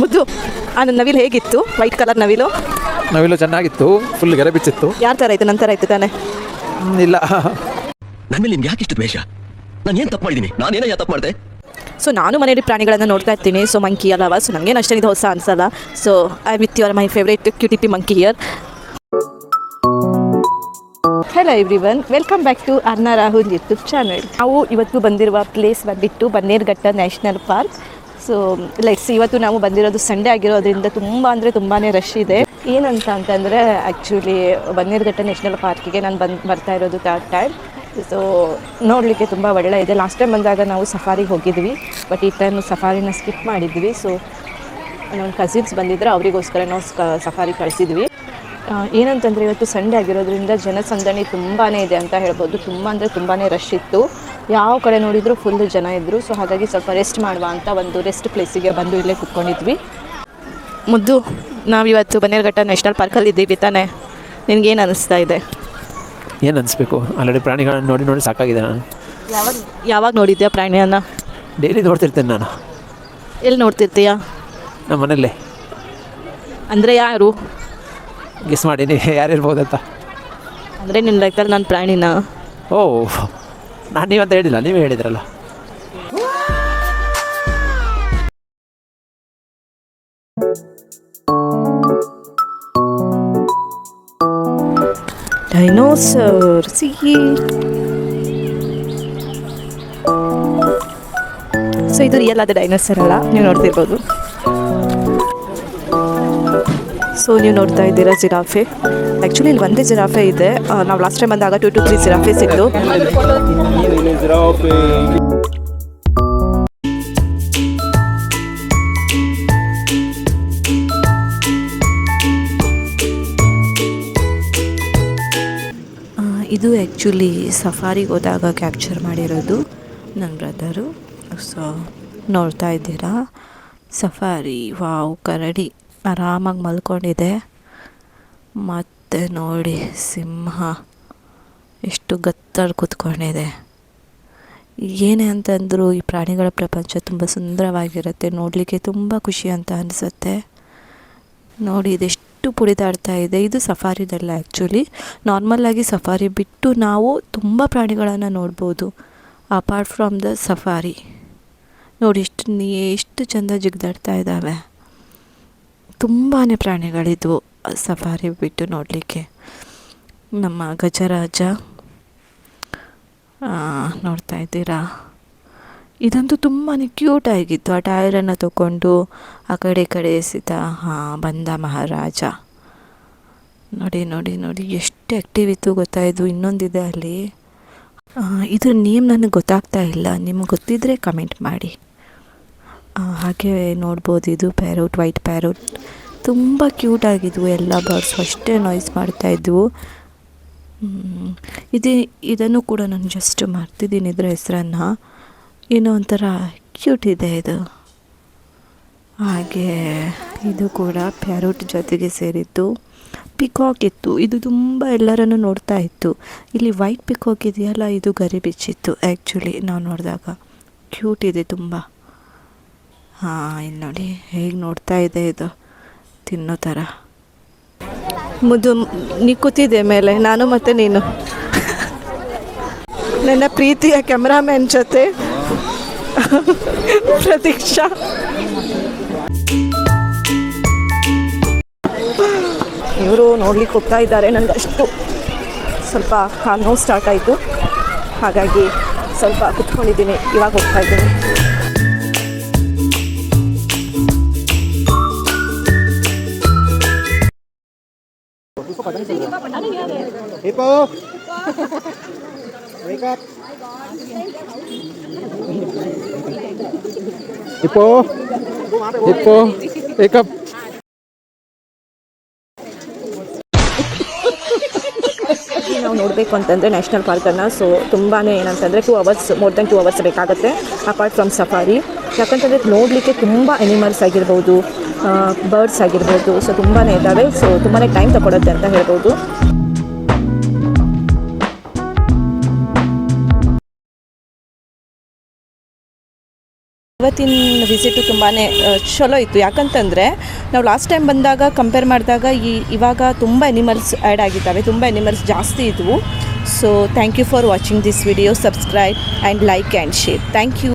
ಮುದ್ದು ಆ ನವಿಲು ಹೇಗಿತ್ತು? ವೈಟ್ ಕಲರ್ ನವಿಲು ಚೆನ್ನಾಗಿತ್ತು, ಫುಲ್ ಗೆರೆ ಬಿಚ್ಚಿತ್ತು. ಯಾರ ಥರ ಇತ್ತು? ನನ್ನ ಥರ ಇತ್ತು ತಾನೆ? ಇಲ್ಲ, ನನ್ನ ಮೇಲೆ ನಿಮ್ಗೆ ಯಾಕೆ ಇಷ್ಟು ದ್ವೇಷ? ನಾನು ಏನು ತಪ್ಪು ಮಾಡಿದ್ದೀನಿ? ನಾನೇನೋ ತಪ್ಪು ಮಾಡಿದೆ? ಸೊ ನಾನು ಮನೆಯಲ್ಲಿ ಪ್ರಾಣಿಗಳನ್ನು ನೋಡ್ತಾ ಇರ್ತೀನಿ. ಸೊ ಮಂಕಿ ಅಲ್ಲವ, ಸೊ ನನಗೇನು ಅಷ್ಟೇನಿದೆ ಹೊಸ ಅನ್ಸಲ್ಲ. So I with your my favourite cutiepie monkey here. Hello everyone, welcome back to Arna Rahul YouTube channel. ನಾವು ಇವತ್ತು ಬಂದಿರುವ ಪ್ಲೇಸ್ ಬಂದುಬಿಟ್ಟು Bannerghatta national park. So let's, ಇವತ್ತು ನಾವು ಬಂದಿರೋದು ಸಂಡೇ ಆಗಿರೋದ್ರಿಂದ ತುಂಬ ಅಂದರೆ ತುಂಬಾ ರಶ್ ಇದೆ. ಏನಂತ ಅಂತಂದರೆ ಆ್ಯಕ್ಚುಲಿ ಬನ್ನೇರುಘಟ್ಟ ನ್ಯಾಷನಲ್ ಪಾರ್ಕಿಗೆ ನಾನು ಬರ್ತಾ ಇರೋದು ಥರ್ಡ್ ಟೈಮ್. ಸೊ ನೋಡಲಿಕ್ಕೆ ತುಂಬ ಒಳ್ಳೆ ಇದೆ. ಲಾಸ್ಟ್ ಟೈಮ್ ಬಂದಾಗ ನಾವು ಸಫಾರಿಗೆ ಹೋಗಿದ್ವಿ, ಬಟ್ ಈ ಟೈಮ್ ಸಫಾರಿನ ಸ್ಕಿಪ್ ಮಾಡಿದ್ವಿ. ಸೊ ನನ್ನ ಕಸಿನ್ಸ್ ಬಂದಿದ್ದರೆ ಅವರಿಗೋಸ್ಕರ ನಾವು ಸಫಾರಿ ಕಳಿಸಿದ್ವಿ. ಏನಂತಂದರೆ ಇವತ್ತು ಸಂಡೇ ಆಗಿರೋದ್ರಿಂದ ಜನಸಂದಣಿ ತುಂಬಾ ಇದೆ ಅಂತ ಹೇಳ್ಬೋದು. ತುಂಬ ಅಂದರೆ ತುಂಬಾ ರಶ್ ಇತ್ತು, ಯಾವ ಕಡೆ ನೋಡಿದರೂ ಫುಲ್ ಜನ ಇದ್ದರು. ಸೊ ಹಾಗಾಗಿ ಸ್ವಲ್ಪ ರೆಸ್ಟ್ ಮಾಡುವ ಅಂತ ಒಂದು ರೆಸ್ಟ್ ಪ್ಲೇಸಿಗೆ ಬಂದು ಇಲ್ಲೇ ಕುತ್ಕೊಂಡಿದ್ವಿ. ಮುದ್ದು, ನಾವಿವತ್ತು ಬನ್ನೇರುಘಟ್ಟ ನ್ಯಾಷನಲ್ ಪಾರ್ಕಲ್ಲಿ ಇದ್ದೀವಿ ತಾನೇ? ನಿನಗೇನು ಅನ್ನಿಸ್ತಾ ಇದೆ? ಏನು ಅನಿಸ್ಬೇಕು, ಆಲ್ರೆಡಿ ಪ್ರಾಣಿಗಳನ್ನ ನೋಡಿ ನೋಡಿ ಸಾಕಾಗಿದೆ. ನಾನು ಯಾವಾಗ ನೋಡಿದ್ಯಾ ಪ್ರಾಣಿಯನ್ನು? ಡೈಲಿ ನೋಡ್ತಿರ್ತೇನೆ ನಾನು. ಎಲ್ಲಿ ನೋಡ್ತಿರ್ತೀಯಾ? ನಮ್ಮ ಮನೇಲಿ. ಅಂದರೆ ಯಾರು? ಗೆಸ್ ಮಾಡಿ ನೀವು ಯಾರಿರ್ಬೋದಂತ. ಅಂದರೆ ನಿನ್ನ ಲೆಕ್ಕದಲ್ಲಿ ನಾನು ಪ್ರಾಣಿನ? ಓ, ನಾನು ನೀವಂತ ಹೇಳಿಲ್ಲ, ನೀವೇ ಹೇಳಿದ್ರಲ್ಲ. ಡೈನೋಸರ್ ಸೊ ಇದು ರಿಯಲ್ ಆದ ಡೈನೋಸರ್ ಅಲ್ಲ, ನೀವು ನೋಡ್ತಿರ್ಬೋದು. ಸೊ ನೀವು ನೋಡ್ತಾ ಇದ್ದೀರಾ ಜಿರಾಫೆ. ಆ್ಯಕ್ಚುಲಿ ಇಲ್ಲಿ ಒಂದೇ ಜಿರಾಫೆ ಇದೆ. ನಾವು ಲಾಸ್ಟ್ ಟೈಮ್ ಬಂದಾಗ 2 to 3 ಜಿರಾಫೆ ಸಿಕ್ತು. ಇದು ಆ್ಯಕ್ಚುಲಿ ಸಫಾರಿಗೆ ಹೋದಾಗ ಕ್ಯಾಪ್ಚರ್ ಮಾಡಿರೋದು ನನ್ನ ಬ್ರದರು. ಸೊ ನೋಡ್ತಾ ಇದ್ದೀರಾ ಸಫಾರಿ. ವಾವ್, ಕರಡಿ ಆರಾಮಾಗಿ ಮಲ್ಕೊಂಡಿದೆ. ಮತ್ತು ನೋಡಿ ಸಿಂಹ ಎಷ್ಟು ಗತ್ತಾಗಿ ಕೂತ್ಕೊಂಡಿದೆ. ಏನೇ ಅಂತಂದರೂ ಈ ಪ್ರಾಣಿಗಳ ಪ್ರಪಂಚ ತುಂಬ ಸುಂದರವಾಗಿರುತ್ತೆ, ನೋಡಲಿಕ್ಕೆ ತುಂಬ ಖುಷಿ ಅಂತ ಅನಿಸುತ್ತೆ. ನೋಡಿ ಇದೆಷ್ಟು ಪುಡಿದಾಡ್ತಾ ಇದೆ. ಇದು ಸಫಾರಿದಲ್ಲ, ಆ್ಯಕ್ಚುಲಿ ನಾರ್ಮಲ್ಲಾಗಿ ಸಫಾರಿ ಬಿಟ್ಟು ನಾವು ತುಂಬ ಪ್ರಾಣಿಗಳನ್ನು ನೋಡ್ಬೋದು ಅಪಾರ್ಟ್ ಫ್ರಮ್ ದ ಸಫಾರಿ. ನೋಡಿ ಎಷ್ಟು ಚೆಂದ ಜಿಗ್ದಾಡ್ತಾ ಇದ್ದಾವೆ. ತುಂಬಾ ಪ್ರಾಣಿಗಳಿದ್ವು ಸಫಾರಿ ಬಿಟ್ಟು ನೋಡಲಿಕ್ಕೆ. ನಮ್ಮ ಗಜರಾಜ ನೋಡ್ತಾ ಇದ್ದೀರಾ, ಇದಂತೂ ತುಂಬಾ ಕ್ಯೂಟ್ ಆಗಿತ್ತು. ಆ ಟೈರನ್ನು ತಗೊಂಡು ಆ ಕಡೆ ಎಸೆತ ಬಂದ ಮಹಾರಾಜ. ನೋಡಿ ನೋಡಿ ನೋಡಿ ಎಷ್ಟು ಆ್ಯಕ್ಟಿವ್ ಇತ್ತು ಗೊತ್ತಾಯಿತು. ಇನ್ನೊಂದಿದೆ ಅಲ್ಲಿ, ಇದ್ರ ನೇಮ್ ನನಗೆ ಗೊತ್ತಾಗ್ತಾ ಇಲ್ಲ, ನಿಮ್ಗೆ ಗೊತ್ತಿದ್ದರೆ ಕಮೆಂಟ್ ಮಾಡಿ. ಹಾಗೆ ನೋಡ್ಬೋದು, ಇದು ಪ್ಯಾರೋಟ್, ವೈಟ್ ಪ್ಯಾರೋಟ್. ತುಂಬ ಕ್ಯೂಟಾಗಿದ್ವು ಎಲ್ಲ ಬರ್ಡ್ಸ್, ಅಷ್ಟೇ ನಾಯ್ಸ್ ಮಾಡ್ತಾಯಿದ್ವು. ಇದನ್ನು ಕೂಡ ನಾನು ಜಸ್ಟ್ ಮರ್ತಿದ್ದೀನಿ ಇದರ ಹೆಸರನ್ನು. ಏನೋ ಒಂಥರ ಕ್ಯೂಟ್ ಇದೆ ಇದು. ಹಾಗೆ ಇದು ಕೂಡ ಪ್ಯಾರೋಟ್ ಜೊತೆಗೆ ಸೇರಿತ್ತು. ಪಿಕಾಕ್ ಇತ್ತು, ಇದು ತುಂಬ ಎಲ್ಲರನ್ನು ನೋಡ್ತಾ ಇತ್ತು. ಇಲ್ಲಿ ವೈಟ್ ಪಿಕಾಕ್ ಇದೆಯಲ್ಲ, ಇದು ಗರಿ ಬಿಚ್ಚಿತ್ತು ಆ್ಯಕ್ಚುಲಿ ನಾವು ನೋಡಿದಾಗ. ಕ್ಯೂಟ್ ಇದೆ ತುಂಬ. ಇಲ್ಲಿ ನೋಡಿ ಹೇಗೆ ನೋಡ್ತಾ ಇದೆ, ಇದು ತಿನ್ನೋ ಥರ. ಮುದ್ದು, ನೀ ಕೂತಿದ್ದೆ ಮೇಲೆ, ನಾನು ಮತ್ತು ನೀನು. ನನ್ನ ಪ್ರೀತಿಯ ಕ್ಯಾಮ್ರಾಮ್ಯಾನ್ ಜೊತೆ ಪ್ರತೀಕ್ಷಾ. ಇವರು ನೋಡ್ಲಿಕ್ಕೆ ಹೋಗ್ತಾ ಇದ್ದಾರೆ. ನನಗಷ್ಟು ಸ್ವಲ್ಪ ಕಾಲು ನೋವು ಸ್ಟಾರ್ಟ್ ಆಯಿತು, ಹಾಗಾಗಿ ಸ್ವಲ್ಪ ಕುತ್ಕೊಂಡಿದ್ದೀನಿ. ಇವಾಗ ಹೋಗ್ತಾ ಇದ್ದೀನಿ. Hippo, wake up. Hippo, wake up. ನಾವು ನೋಡಬೇಕು ಅಂತಂದರೆ ನ್ಯಾಷನಲ್ ಪಾರ್ಕನ್ನು, ಸೊ ತುಂಬಾ ಏನಂತಂದರೆ 2 hours, ಮೋರ್ ದೆನ್ 2 hours ಬೇಕಾಗುತ್ತೆ ಅಪಾರ್ಟ್ ಫ್ರಮ್ ಸಫಾರಿ. ಯಾಕಂತಂದರೆ ನೋಡಲಿಕ್ಕೆ ತುಂಬ ಎನಿಮಲ್ಸ್ ಆಗಿರ್ಬೋದು, ಬರ್ಡ್ಸ್ ಆಗಿರ್ಬೋದು, ಸೊ ತುಂಬಾ ಇದ್ದಾವೆ. ಸೊ ತುಂಬಾ ಟೈಮ್ ತಗೊಳುತ್ತೆ ಅಂತ ಹೇಳ್ಬೋದು. ಇವತ್ತಿನ ವಿಸಿಟು ತುಂಬಾ ಚಲೋ ಇತ್ತು. ಯಾಕಂತಂದರೆ ನಾವು ಲಾಸ್ಟ್ ಟೈಮ್ ಬಂದಾಗ ಕಂಪೇರ್ ಮಾಡಿದಾಗ ಇವಾಗ ತುಂಬ ಎನಿಮಲ್ಸ್ ಆ್ಯಡ್ ಆಗಿದ್ದಾವೆ, ತುಂಬ ಎನಿಮಲ್ಸ್ ಜಾಸ್ತಿ ಇದ್ವು. So thank you for watching this video. Subscribe and like and share. Thank you.